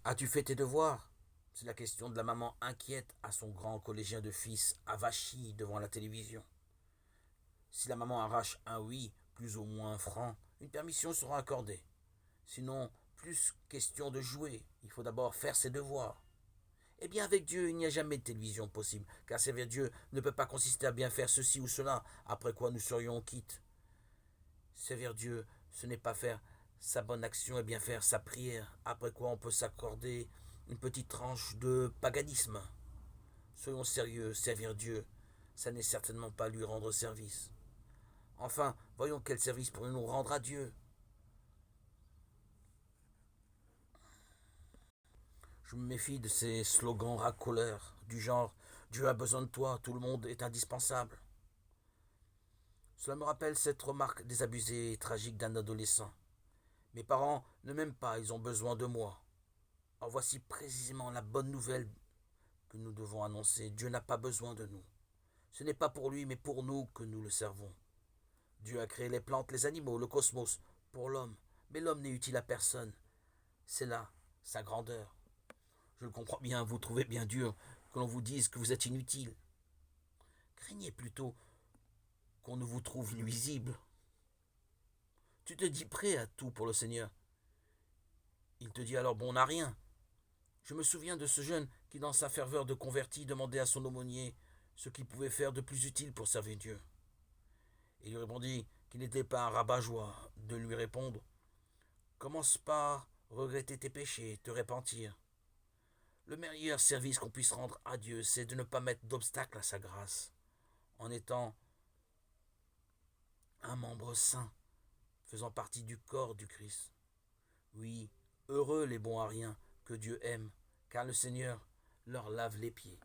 As-tu fait tes devoirs? C'est la question de la maman inquiète à son grand collégien de fils avachi devant la télévision. Si la maman arrache un oui, plus ou moins franc, une permission sera accordée. Sinon, plus question de jouer, il faut d'abord faire ses devoirs. Eh bien, avec Dieu, il n'y a jamais de télévision possible, car servir Dieu ne peut pas consister à bien faire ceci ou cela, après quoi nous serions quittes. Servir Dieu, ce n'est pas faire sa bonne action et bien faire sa prière, après quoi on peut s'accorder une petite tranche de paganisme. Soyons sérieux, servir Dieu, ça n'est certainement pas lui rendre service. Enfin, voyons quel service pourrions-nous rendre à Dieu. Je me méfie de ces slogans racoleurs, du genre Dieu a besoin de toi, tout le monde est indispensable. Cela me rappelle cette remarque désabusée et tragique d'un adolescent. Mes parents ne m'aiment pas, ils ont besoin de moi. Alors voici précisément la bonne nouvelle que nous devons annoncer. Dieu n'a pas besoin de nous. Ce n'est pas pour lui, mais pour nous que nous le servons. Dieu a créé les plantes, les animaux, le cosmos, pour l'homme. Mais l'homme n'est utile à personne. C'est là sa grandeur. Je le comprends bien, vous trouvez bien dur que l'on vous dise que vous êtes inutile. Craignez plutôt qu'on ne vous trouve nuisible. Tu te dis prêt à tout pour le Seigneur. Il te dit alors bon, on n'a rien. Je me souviens de ce jeune qui, dans sa ferveur de converti, demandait à son aumônier ce qu'il pouvait faire de plus utile pour servir Dieu. Et il lui répondit qu'il n'était pas un rabat-joie de lui répondre commence par regretter tes péchés, te repentir. Le meilleur service qu'on puisse rendre à Dieu, c'est de ne pas mettre d'obstacle à sa grâce, en étant un membre saint, faisant partie du corps du Christ. Oui, heureux les bons à rien que Dieu aime, car le Seigneur leur lave les pieds.